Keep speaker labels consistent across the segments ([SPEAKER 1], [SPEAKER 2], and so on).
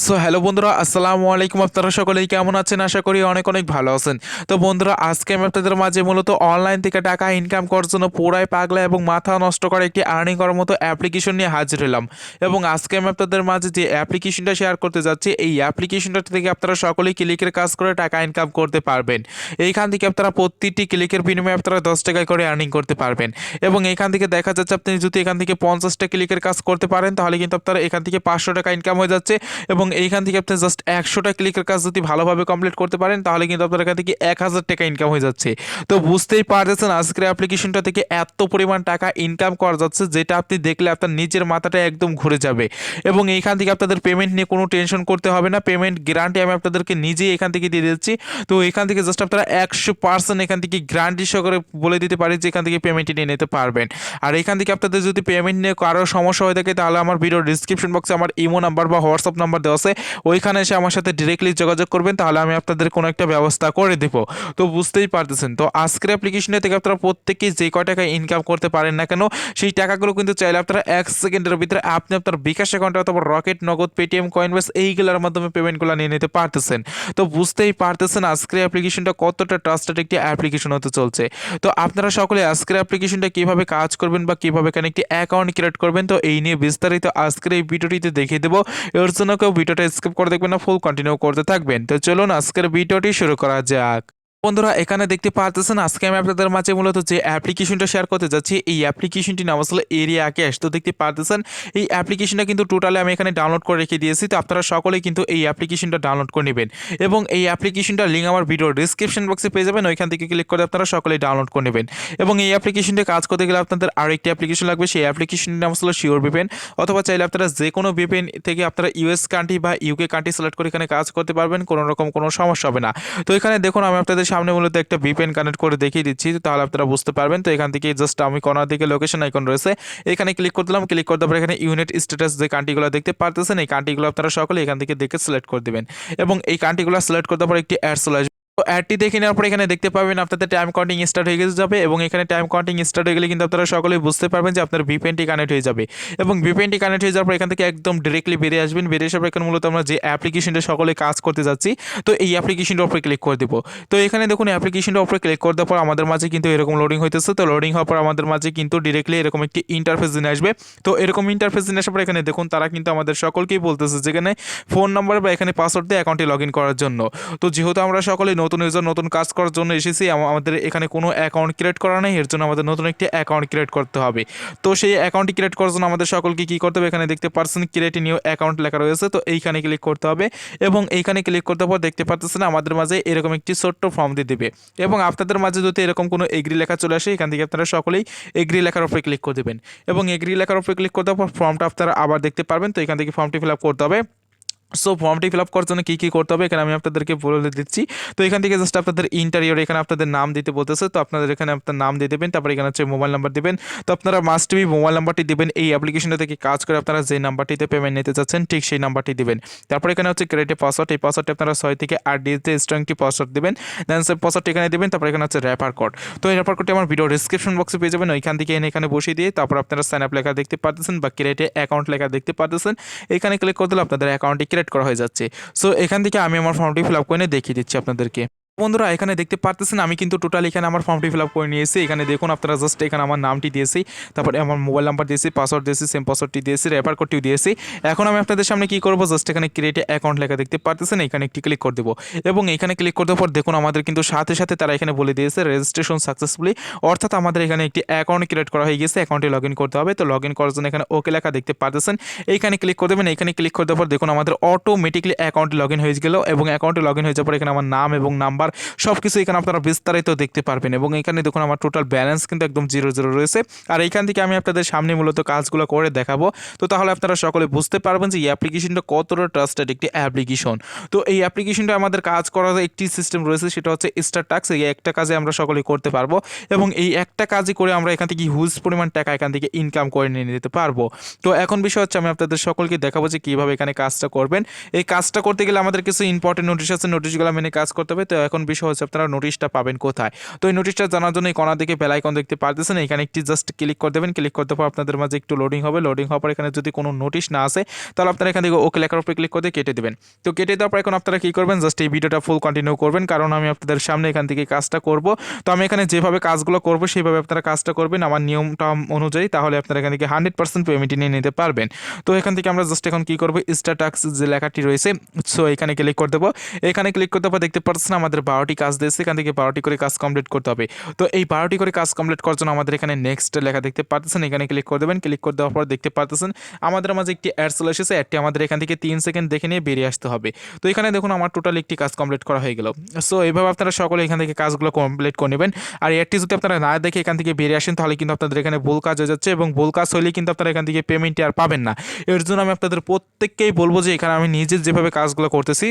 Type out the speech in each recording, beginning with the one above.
[SPEAKER 1] So hello বন্ধুরা, আসসালামু আলাইকুম। আপনারা সকলেই কেমন আছেন? আশা করি অনেক অনেক ভালো আছেন। তো বন্ধুরা, আজকে আমি আপনাদের মাঝে মূলত অনলাইন থেকে টাকা ইনকাম করার জন্য পুরাই পাগলা এবং মাথা নষ্ট করা একটি আর্নিং করার মতো অ্যাপ্লিকেশন নিয়ে হাজির হলাম। এবং আজকে আমি আপনাদের মাঝে যে অ্যাপ্লিকেশনটা শেয়ার করতে যাচ্ছি, এই অ্যাপ্লিকেশনটা থেকে আপনারা সকলেই ক্লিকের কাজ করে টাকা ইনকাম করতে পারবেন। এইখান থেকে আপনারা প্রতিটি ক্লিকের বিনিময়ে আপনারা 10 টাকা করে আর্নিং করতে পারবেন। এবং এখান থেকে দেখা যাচ্ছে আপনি যদি এখান থেকে 50টা ক্লিকের কাজ করতে পারেন, তাহলে কিন্তু আপনারা এখান থেকে 500 টাকা ইনকাম হয়ে যাচ্ছে। এবং এইখান থেকে আপনি জাস্ট 100টা ক্লিকের কাজ যদি ভালোভাবে কমপ্লিট করতে পারেন, তাহলে কিন্তু আপনার এখান থেকে 1000 টাকা ইনকাম হয়ে যাচ্ছে। তো বুঝতেই পারতেছেন আজকের অ্যাপ্লিকেশনটা থেকে এত পরিমাণ টাকা ইনকাম করা যাচ্ছে, যেটা আপনি দেখলে আপনার নিজের মাথাটা একদম ঘুরে যাবে। এবং এইখান থেকে আপনাদের পেমেন্ট নিয়ে কোনো টেনশন করতে হবে না। পেমেন্ট গ্যারান্টি আমি আপনাদেরকে নিজেই এখান থেকে দিয়ে দিচ্ছি। তো এখান থেকে জাস্ট আপনারা 100% এখান থেকে গ্যারান্টি সহকারে বলে দিতে পারি যে এখান থেকে পেমেন্টটি নিয়ে নিতে পারবেন। আর এখান থেকে আপনাদের যদি পেমেন্ট নিয়ে কারো সমস্যা হয়ে থাকে, তাহলে আমার ভিডিও ডিসক্রিপশন বক্সে আমার ইমো নাম্বার বা হোয়াটসঅ্যাপ নাম্বার দেওয়া আছে, ওইখানে এসে আমার সাথে ডিরেক্টলি যোগাযোগ করবেন, তাহলে আমি আপনাদের কোনো একটা ব্যবস্থা করে দেবো। তো বুঝতেই পারতেছেন, তো আজকের অ্যাপ্লিকেশনে থেকে আপনারা প্রত্যেকেই যে কয় টাকা ইনকাম করতে পারেন না কেন, সেই টাকাগুলো কিন্তু চাইলে আপনারা 1 সেকেন্ডের ভিতরে আপনি আপনার বিকাশ অ্যাকাউন্টে অথবা রকেট, নগদ, পেটিএম, কয়েনবেস এইগুলোর মাধ্যমে পেমেন্টগুলো নিয়ে নিতে পারতেছেন। তো বুঝতেই পারতেছেন আজকের অ্যাপ্লিকেশনটা কতটা ট্রাস্টেড একটি অ্যাপ্লিকেশন হতে চলছে। তো আপনারা সকলে আজকের অ্যাপ্লিকেশনটা কিভাবে কাজ করবেন বা কিভাবে এখানে একটি অ্যাকাউন্ট ক্রিয়েট করবেন, তো এই নিয়ে বিস্তারিত আজকের এই ভিডিওটিতে দেখিয়ে দেবো। এর জন্য কেউ ভিডিওটা স্কিপ করে দেখবেন না, ফুল কন্টিনিউ করতে থাকবেন। তো চলুন আজকের ভিডিওটি শুরু করা যাক। বন্ধুরা, এখানে দেখতে পাচ্ছেন আজকে আমি আপনাদের মাঝে মূলত যে অ্যাপ্লিকেশনটা শেয়ার করতে যাচ্ছি, এই অ্যাপ্লিকেশনটির নাম আসলে এরিয়া ক্যাশ। তো দেখতে পাচ্ছেন এই অ্যাপ্লিকেশনটা কিন্তু টোটালি আমি এখানে ডাউনলোড করে রেখে দিয়েছি। তো আপনারা সকলেই কিন্তু এই অ্যাপ্লিকেশনটা ডাউনলোড করে নেবেন। এবং এই অ্যাপ্লিকেশনটার লিঙ্ক আমার ভিডিও ডিসক্রিপশন বক্সে পেয়ে যাবেন, ওইখান থেকে ক্লিক করে আপনারা সকলেই ডাউনলোড করে নেবেন। এবং এই অ্যাপ্লিকেশনটা কাজ করতে গেলে আপনাদের আরও একটি অ্যাপ্লিকেশন লাগবে, সেই অ্যাপ্লিকেশনটির নাম আসলে শিওর ভিপিএন। অথবা চাইলে আপনারা যে কোনো ভিপিএন থেকে আপনারা ইউএস কান্ট্রি বা ইউকে কান্ট্রি সিলেক্ট করে এখানে কাজ করতে পারবেন, কোনো রকম কোনো সমস্যা হবে না। তো এখানে দেখুন আমি আপনাদের সামনে মূলত একটা ভিপিএন কানেক্ট করে দেখিয়ে দিচ্ছি, তাহলে আপনারা বুঝতে পারবেন। তো এখান থেকে জাস্ট আমি কর্নার দিকে লোকেশন আইকন রয়েছে, এখানে ক্লিক করে দিলাম। ক্লিক করতে পরে এখানে ইউনিট স্ট্যাটাস যে কান্ট্রিগুলো দেখতে পারতেছেন, এই কান্ট্রিগুলো আপনারা সকলে এখান থেকে দেখে সিলেক্ট করে দিবেন। এবং এই কান্ট্রিগুলো সিলেক্ট করতে পরে একটি অ্যাড চলে আসবে। তো অ্যাডটি দেখে নেওয়ার পরে এখানে দেখতে পাবেন আপনাদের টাইম কাউন্টিং স্টার্ট হয়ে যাবে। এবং এখানে টাইম কাউন্টিং স্টার্ট হয়ে গেলে কিন্তু আপনারা সকলেই বুঝতে পারবেন যে আপনার ভিপিএনটি কানেক্ট হয়ে যাবে। এবং ভিপিএনটি কানেক্ট হয়ে যাওয়ার পর এখান থেকে একদম ডিরেক্টলি বেরিয়ে আসবেন। বেরিয়ে আসার পর এখানে মূলত আমরা যে অ্যাপ্লিকেশনটা সকলে কাজ করতে যাচ্ছি, তো এই অ্যাপ্লিকেশনটার উপরে ক্লিক করে দেবো। তো এখানে দেখুন অ্যাপ্লিকেশনটার উপরে ক্লিক করে দেওয়ার পর আমাদের মাঝে কিন্তু এরকম লোডিং হইতেছে। তো লোডিং হওয়ার পর আমাদের মাঝে কিন্তু ডিরেক্টলি এরকম একটি ইন্টারফেস নিয়ে আসবে। তো এরকম ইন্টারফেস নিয়ে আসার পর এখানে দেখুন তারা কিন্তু আমাদের সকলকেই বলতেছে যেখানে ফোন নাম্বার বা এখানে পাসওয়ার্ড দিয়ে অ্যাকাউন্টে লগ ইন করার জন্য। তো যেহেতু আমরা সকলেই নতুন ইউজার, নতুন কাজ করার জন্য এসেছি, আমাদের এখানে কোনো অ্যাকাউন্ট ক্রিয়েট করা নেই, এর জন্য আমাদের নতুন একটি অ্যাকাউন্ট ক্রিয়েট করতে হবে। তো সেই অ্যাকাউন্টটি ক্রিয়েট করার জন্য আমাদের সকলকে কী করতে হবে, এখানে দেখতে পাচ্ছেন ক্রিয়েট নিউ অ্যাকাউন্ট লেখা রয়েছে, তো এইখানে ক্লিক করতে হবে। এবং এইখানে ক্লিক করতে পর দেখতে পাচ্ছেন আমাদের মাঝে এরকম একটি ছোট্ট ফর্ম দিয়ে দেবে। এবং আপনাদের মাঝে যদি এরকম কোনো এগ্রি লেখা চলে আসে, এখান থেকে আপনারা সকলেই এগ্রি লেখার উপরে ক্লিক করে দেবেন। এবং এগ্রি লেখার উপরে ক্লিক করতে পর ফর্মটা আপনারা আবার দেখতে পারবেন। তো এখান থেকে ফর্মটি ফিল আপ করতে হবে। সো ফর্মটি ফিল আপ করার জন্য কী কী করতে হবে এখানে আমি আপনাদেরকে বলে দিচ্ছি। তো এখান থেকে জাস্ট আপনাদের ইন্টারিয়র এখানে আপনাদের নাম দিতে বলতেছে, তো আপনাদের এখানে আপনার নাম দিয়ে দেবেন। তারপর এখানে হচ্ছে মোবাইল নাম্বার দেবেন। তো আপনারা মাস্ট বি মোবাইল নাম্বারটি দেবেন। এই অ্যাপ্লিকেশনটা থেকে কাজ করে আপনারা যে নাম্বারটিতে পেমেন্ট নিতে চাচ্ছেন, ঠিক সেই নাম্বারটি দেবেন। তারপর এখানে হচ্ছে ক্রিয়েট পাসওয়ার্ড, এই পাসওয়ার্ডটি আপনারা 6 থেকে 8 ডিজিটে স্ট্রং একটি পাসওয়ার্ড দেবেন। দেন সেই পাসওয়ার্ডটি এখানে দেবেন। তারপর এখানে হচ্ছে রেফার কোড। তো এই রেফার কোডটি আমার ভিডিও ডিসক্রিপশন বক্সে পেয়ে যাবেন, ওইখান থেকে এখানে বসিয়ে দিয়ে তারপর আপনারা সাইন আপ লেখা দেখতে পাচ্ছেন বা ক্রিয়েট অ্যাকাউন্ট লেখা দেখতে পাচ্ছেন। এখানে ক্লিক করে দিলে আপনাদের অ্যাকাউন্টটি ক্রিয়েট করা হয়ে যাচ্ছে। সো এখান থেকে আমি আমার ফর্মটি ফিল আপ করে দেখিয়ে দিচ্ছি আপনাদেরকে। বন্ধুরা, এখানে দেখতে পারতেছেন আমি কিন্তু টোটাল এখানে আমার ফর্মটি ফিল আপ করে নিয়েছি। এখানে দেখুন আপনারা জাস্ট এখানে আমার নামটি দিয়েছি, তারপরে আমার মোবাইল নাম্বার দিয়েছি, পাসওয়ার্ড দিয়েছি, সেম পাসওয়ার্ডটি দিয়েছি, রেফার কোডটিও দিয়েছি। এখন আমি আপনাদের সামনে কী করবো, জাস্ট এখানে ক্রিয়েট অ্যাকাউন্ট লেখা দেখতে পারতেছেন, এখানে একটি ক্লিক করে দেবো। এবং এখানে ক্লিক করতে পর দেখুন আমাদের কিন্তু সাথে সাথে তারা এখানে বলে দিয়েছে রেজিস্ট্রেশন সাকসেসফুলি, অর্থাৎ আমাদের এখানে একটি অ্যাকাউন্ট ক্রিয়েট করা হয়ে গেছে। অ্যাকাউন্টে লগ ইন করতে হবে। তো লগ ইন করার জন্য এখানে ওকে লেখা দেখতে পারতেছেন, এইখানে ক্লিক করে দেবেন। এখানে ক্লিক করে দেওয়ার পর দেখুন আমাদের অটোমেটিকলি অ্যাকাউন্টে লগ ইন হয়ে গেল। এবং অ্যাকাউন্টে লগ ইন হয়ে যাওয়ার পর এখানে আমার নাম এবং নাম্বার সব কিছু এখানে আপনারা বিস্তারিত দেখতে পারবেন। এবং এখানে দেখুন আমার টোটাল ব্যালেন্স কিন্তু একদম 0 রয়েছে। আর এইখান থেকে আমি আপনাদের সামনে মূলত কাজগুলো করে দেখাবো। তো তাহলে আপনারা সকলে বুঝতে পারবেন যে এই অ্যাপ্লিকেশনটা কতটা ট্রাস্টেড একটি অ্যাপ্লিকেশন। তো এই অ্যাপ্লিকেশনটা আমাদের কাজ করার একটি সিস্টেম রয়েছে, সেটা হচ্ছে স্টার টাস্ক। এই একটা কাজে আমরা সকলে করতে পারবো। এবং এই একটা কাজই করে আমরা এখান থেকে হিউজ পরিমাণ টাকা এখান থেকে ইনকাম করে নিয়ে নিতে পারবো। তো এখন বিষয় হচ্ছে আমি আপনাদের সকলকে দেখাবো যে কীভাবে এখানে কাজটা করবেন। এই কাজটা করতে গেলে আমাদের কিছু ইম্পর্টেন্ট নোটিশ আছে, নোটিশগুলো মেনে কাজ করতে হবে। তো এখন এখন বিষয় হচ্ছে আপনারা নোটিশটা পাবেন কোথায়। তো এই নোটিশটা জানার জন্য এই কণার দিকে বেল আইকন দেখতে পারতেছেন, এখানে একটি জাস্ট ক্লিক করে দেবেন। ক্লিক করতে পর আপনাদের মাঝে একটু লোডিং হবে। লোডিং হওয়ার পর এখানে যদি কোনো নোটিশ না আসে তাহলে আপনারা এখান থেকে ওকে লেখার উপরে ক্লিক করে কেটে দেবেন। তো কেটে দেওয়ার পর এখন আপনারা কী করবেন, জাস্ট এই ভিডিওটা ফুল কন্টিনিউ করবেন, কারণ আমি আপনাদের সামনে এখান থেকে কাজটা করব। তো আমি এখানে যেভাবে কাজগুলো করব সেইভাবে আপনারা কাজটা করবেন আমার নিয়মটা অনুযায়ী, তাহলে আপনারা এখান থেকে 100% পেমেন্ট নিয়ে নিতে পারবেন। তো এখান থেকে আমরা জাস্ট এখন কী করবো, স্টার টাস্ক যে লেখাটি রয়েছে, সো এখানে ক্লিক করে দেবো। এখানে ক্লিক করতে পর দেখতে পাচ্ছেন আমাদের 12টি কাজ দিয়েছে, এখান থেকে 12টি করে কাজ কমপ্লিট করতে হবে। তো এই 12টি করে কাজ কমপ্লিট করার জন্য আমাদের এখানে নেক্সট লেখা দেখতে পাচ্ছেন, এখানে ক্লিক করে দেবেন। ক্লিক করে দেওয়ার পর দেখতে পাচ্ছেন আমাদের মাঝে একটি অ্যাড চলে এসেছে। অ্যাডটি আমাদের এখান থেকে 3 সেকেন্ড দেখে নিয়ে বেরিয়ে আসতে হবে। তো এখানে দেখুন আমার টোটাল একটি কাজ কমপ্লিট করা হয়ে গেল। সো এইভাবে আপনারা সকলে এখান থেকে কাজগুলো কমপ্লিট করে নেবেন। আর অ্যাডটি যদি আপনারা না দেখে এখান থেকে বেরিয়ে আসেন তাহলে কিন্তু আপনাদের এখানে ভুল কাজ হয়ে যাচ্ছে, এবং ভুল কাজ হলেই কিন্তু আপনারা এখান থেকে পেমেন্টটি আর পাবেন না। এর জন্য আমি আপনাদের প্রত্যেককেই বলবো যে এখানে আমি নিজে যেভাবে কাজগুলো করতেছি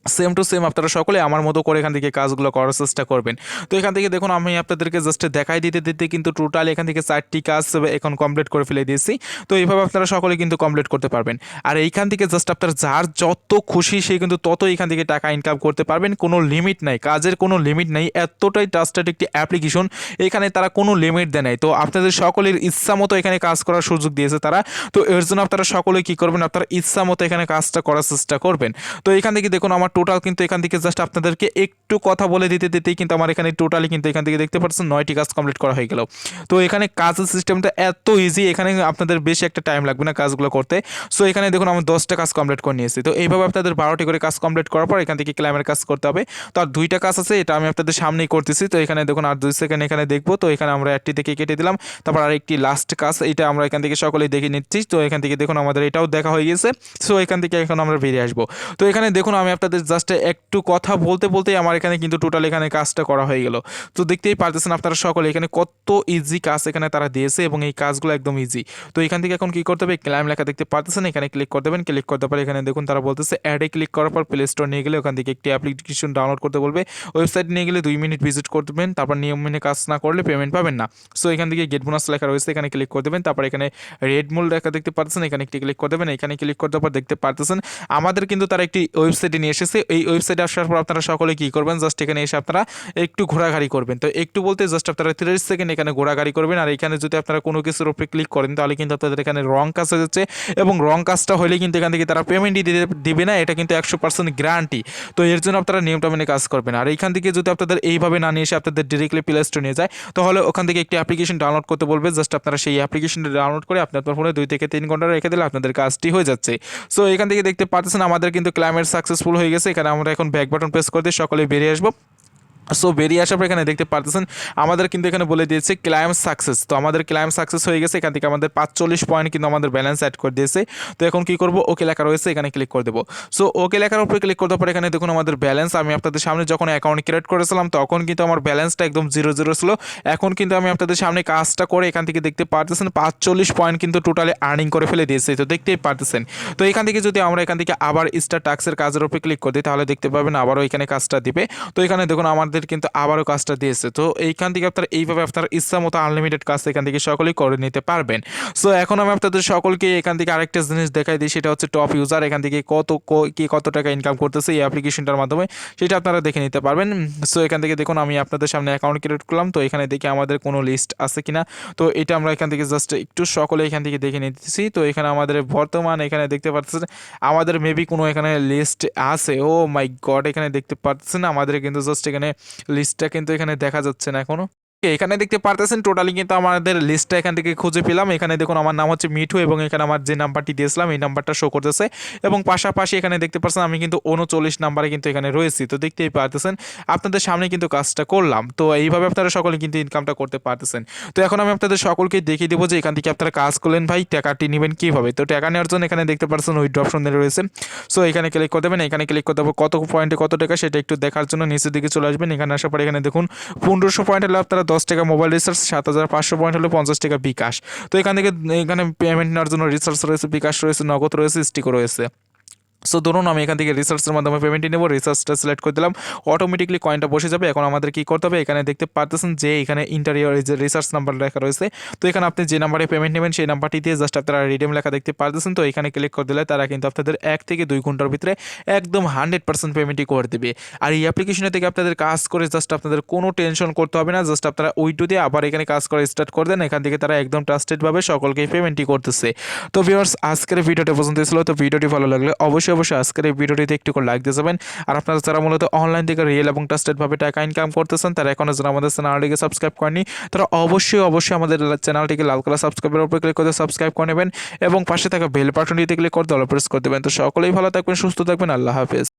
[SPEAKER 1] সেম টু সেম আপনারা সকলে আমার মতো করে এখান থেকে কাজগুলো করার চেষ্টা করবেন। তো এখান থেকে দেখুন আমি আপনাদেরকে জাস্ট দেখাই দিতে দিতে কিন্তু টোটাল এখান থেকে 4টি কাজ এখন কমপ্লিট করে ফেলে দিয়েছি। তো এইভাবে আপনারা সকলে কিন্তু কমপ্লিট করতে পারবেন। আর এইখান থেকে জাস্ট আপনার যার যত খুশি সে কিন্তু তত এখান থেকে টাকা ইনকাম করতে পারবেন, কোনো লিমিট নাই, কাজের কোনো লিমিট নাই। এতটাই ট্রাস্টেড একটি অ্যাপ্লিকেশন, এখানে তারা কোনো লিমিট দেয় নাই। তো আপনাদের সকলের ইচ্ছা মতো এখানে কাজ করার সুযোগ দিয়েছে তারা। তো এর জন্য আপনারা সকলে কী করবেন, আপনারা ইচ্ছা মতো এখানে কাজটা করার চেষ্টা করবেন। তো এখান থেকে দেখুন আমার টোটাল কিন্তু এখান থেকে জাস্ট আপনাদেরকে একটু কথা বলে দিতে দিতেই কিন্তু আমার এখানে টোটালি কিন্তু এখান থেকে দেখতে পাচ্ছেন 9টি কাজ কমপ্লিট করা হয়ে গেল। তো এখানে কাজের সিস্টেমটা এত ইজি, এখানে আপনাদের বেশি একটা টাইম লাগবে না কাজগুলো করতে। সো এখানে দেখুন আমি 10টা কাজ কমপ্লিট করে নিয়েছি। তো এইভাবে আপনাদের 12টি করে কাজ কমপ্লিট করার পর এখান থেকে ক্লাইমের কাজ করতে হবে। তো আর 2টা কাজ আছে, এটা আমি আপনাদের সামনেই করতেছি। তো এখানে দেখুন আর 2 সেকেন্ড এখানে দেখবো। তো এখানে আমরা একটি থেকে কেটে দিলাম। তারপর আরেকটি লাস্ট কাজ, এটা আমরা এখান থেকে সকলেই দেখে নিচ্ছি। তো এখান থেকে দেখুন আমাদের এটাও দেখা হয়ে গেছে। সো এখান থেকে এখন আমরা বেরিয়ে আসবো। তো এখানে দেখুন আমি আপনাদের জাস্ট একটু কথা বলতে বলতেই আমার এখানে কিন্তু টোটাল এখানে কাজটা করা হয়ে গেল। তো দেখতেই পারতেছেন আপনারা সকলে এখানে কত ইজি কাজ এখানে তারা দিয়েছে, এবং এই কাজগুলো একদম ইজি। তো এখান থেকে এখন কি করতে হবে, ক্লাইম লেখা দেখতে পারতেছেন, এখানে ক্লিক করে দেবেন। ক্লিক করতে পারে এখানে দেখুন তারা বলতেছে অ্যাডে ক্লিক করার পর প্লে স্টোর নিয়ে গেলে ওখান থেকে একটি অ্যাপ্লিকেশন ডাউনলোড করতে বলবে। ওয়েবসাইট নিয়ে গেলে 2 মিনিট ভিজিট করবেন, তারপর নিয়ম মেনে কাজ না করলে পেমেন্ট পাবেন না। সো এখান থেকে গেট বোনাস লেখা রয়েছে, এখানে ক্লিক করে দেবেন। তারপর এখানে রেড মূল লেখা দেখতে পাচ্ছেন, এখানে একটি ক্লিক করে দেবেন। এখানে ক্লিক করতে পর দেখতে পারতেছেন আমাদের কিন্তু তারা একটি ওয়েবসাইটে নিয়ে এসেছে। এই ওয়েবসাইটে আসার পর আপনারা সকলে কী করবেন, জাস্ট এখানে এসে আপনারা একটু ঘোরাঘাড়ি করবেন। তো একটু বলতে জাস্ট আপনারা 30 সেকেন্ড এখানে ঘোরাঘাড়ি করবেন। আর এখানে যদি আপনারা কোনো কিছুর উপরে ক্লিক করেন তাহলে কিন্তু আপনাদের এখানে রং কাজ হয়ে যাচ্ছে, এবং রং কাজটা হলে কিন্তু এখান থেকে তারা পেমেন্টই দিবে না, এটা কিন্তু 100% গ্যারান্টি। তো এর জন্য আপনারা নিয়মটা মেনে কাজ করবেন। আর এইখান থেকে যদি আপনাদের এইভাবে না নিয়ে এসে আপনাদের ডিরেক্টলি প্লে স্টোরে নিয়ে যায়, তাহলে ওখান থেকে একটি অ্যাপ্লিকেশন ডাউনলোড করতে বলবে। জাস্ট আপনারা সেই অ্যাপ্লিকেশনটা ডাউনলোড করে আপনার ফোনে 2 থেকে 3 ঘন্টা রেখে দিলে আপনাদের কাজটি হয়ে যাচ্ছে। সো এখান থেকে দেখতে পাচ্ছেন আমাদের কিন্তু ক্লাইমেট সাকসেসফুল হয়ে গেছে। এখানে আমরা এখন ব্যাক বাটন প্রেস করে দিয়ে সকলে বেরিয়ে আসবো। সো বেরিয়ে আসার পর এখানে দেখতে পারতেছেন আমাদের কিন্তু এখানে বলে দিয়েছে ক্লাইম সাকসেস। তো আমাদের ক্লাইম সাকসেস হয়ে গেছে, এখান থেকে আমাদের 45 পয়েন্ট কিন্তু আমাদের ব্যালেন্স অ্যাড করে দিয়েছে। তো এখন কি করব, ওকে লেখা রয়েছে, এখানে ক্লিক করে দেবো। সো ওকে লেখার উপরে ক্লিক করতে পরে এখানে দেখুন আমাদের ব্যালেন্স, আমি আপনাদের সামনে যখন অ্যাকাউন্ট ক্রিয়েট করেছিলাম তখন কিন্তু আমার ব্যালেন্সটা একদম 0 ছিল। এখন কিন্তু আমি আপনাদের সামনে কাজটা করে এখান থেকে দেখতে পারতেছেন 45 পয়েন্ট কিন্তু টোটালি আর্নিং করে ফেলে দিয়েছে। তো দেখতেই পারতেছেন। তো এখান থেকে যদি আমরা এখান থেকে আবার স্টার টাস্কের কাজের উপরে ক্লিক করে দিই তাহলে দেখতে পাবেন আবারও এখানে কাজটা দিবে। তো এখানে দেখুন আমাদের কিন্তু আবারও কাজটা দিয়েছে। তো এইখান থেকে আপনারা এইভাবে আপনার ইচ্ছা মতো আনলিমিটেড কাজ এখান থেকে সকলেই করে নিতে পারবেন। সো এখন আমি আপনাদের সকলকে এখান থেকে আরেকটা জিনিস দেখাই দিই, সেটা হচ্ছে টপ ইউজার এখান থেকে কত টাকা ইনকাম করতেছে এই অ্যাপ্লিকেশনটার মাধ্যমে, সেটা আপনারা দেখে নিতে পারবেন। সো এখান থেকে দেখুন আমি আপনাদের সামনে অ্যাকাউন্ট ক্রিয়েট করলাম। তো এখানে দেখি আমাদের কোনো লিস্ট আছে কিনা। তো এটা আমরা এখান থেকে জাস্ট একটু সকলে এখান থেকে দেখে নিতেছি। তো এখানে আমাদের বর্তমান এখানে দেখতে পাচ্ছেন আমাদের মেবি কোনো এখানে লিস্ট আছে। ও মাই গড, এখানে দেখতে পাচ্ছেন আমাদের কিন্তু জাস্ট এখানে লিস্টটা কিন্তু এখানে দেখা যাচ্ছে না এখনো। এখানে দেখতে পারতেছেন টোটালি কিন্তু আমাদের লিস্টটা এখান থেকে খুঁজে পেলাম। এখানে দেখুন আমার নাম হচ্ছে মিঠু, এবং এখানে আমার যে নাম্বারটি দিয়েছিলাম এই নাম্বারটা শো করতেছে, এবং পাশাপাশি এখানে দেখতে পাচ্ছেন আমি কিন্তু 39 নাম্বারে কিন্তু এখানে রয়েছি। তো দেখতেই পারতেছেন আপনাদের সামনে কিন্তু কাজটা করলাম। তো এইভাবে আপনারা সকলে কিন্তু ইনকামটা করতে পারতেছেন। তো এখন আমি আপনাদের সকলকে দেখিয়ে দেবো যে এখান থেকে আপনারা কাজ করলেন ভাই টাকাটি নেবেন কীভাবে। তো টাকা নেওয়ার জন্য এখানে দেখতে পাচ্ছেন উইথড্র অপশন রয়েছে। সো এখানে ক্লিক করে দেবেন, এখানে ক্লিক করতে হবে কত পয়েন্টে কত টাকা সেটা একটু দেখার জন্য নিচের দিকে চলে আসবেন। এখানে আসার পরে এখানে দেখুন 1500 পয়েন্ট হলে আপনারা 10 টাকা মোবাইল রিচার্জ, 7500 পয়েন্ট হলে 50 টাকা বিকাশ। তো এখান থেকে এখানে পেমেন্ট নেওয়ার জন্য রিচার্জ রয়েছে, বিকাশ রয়েছে, নগদ রয়েছে, স্টিকও রয়েছে। সো ধরুন আমি এখান থেকে রিসার্চের মাধ্যমে পেমেন্টটি নেব, রিসার্চটা সিলেক্ট করে দিলাম, অটোমেটিকলি কয়েনটা বসে যাবে। এখন আমাদের কী করতে হবে, এখানে দেখতে পারতেছেন যে এখানে ইন্টারিয়র যে রিসার্চ নাম্বার লেখা রয়েছে, তো এখানে আপনি যে নাম্বারে পেমেন্ট নেবেন সেই নাম্বারটি দিয়ে জাস্ট আপনারা রিডিম লেখা দেখতে পারতেছেন। তো এখানে ক্লিক করে দিলে তারা কিন্তু আপনাদের 1 থেকে 2 ঘন্টার ভিতরে একদম 100% পেমেন্টই করে দেবে। আর এই অ্যাপ্লিকেশনে থেকে আপনাদের কাজ করে জাস্ট আপনাদের কোনো টেনশন করতে হবে না, জাস্ট আপনারা ওইটু দিয়ে আবার এখানে কাজ করা স্টার্ট করে দেন, এখান থেকে তারা একদম ট্রাস্টেডভাবে সকলকে পেমেন্টই করতেছে। তো ভিউয়ার্স আজকের ভিডিওটা পছন্দ ছিল, তো ভিডিওটি ভালো লাগলে অবশ্যই আজকের এই ভিডিওটিতে একটু করে লাইক দিয়ে যাবেন। আর আপনারা যারা মূলত অনলাইন থেকে রিয়েল এবং ট্রাস্টেডভাবে টাকা ইনকাম করতেছেন, তারা এখনও যারা আমাদের চ্যানেলটিকে সাবস্ক্রাইব করেনি, তারা অবশ্যই আমাদের চ্যানেলটিকে লাল কালার সাবস্ক্রাইবের উপর ক্লিক করে সাবস্ক্রাইব করে নেবেন এবং পাশে থাকা বেল বাটনটিতে ক্লিক করে অল প্রেস করে দেবেন। তো সকলেই ভালো থাকবেন, সুস্থ থাকবেন, আল্লাহ হাফেজ।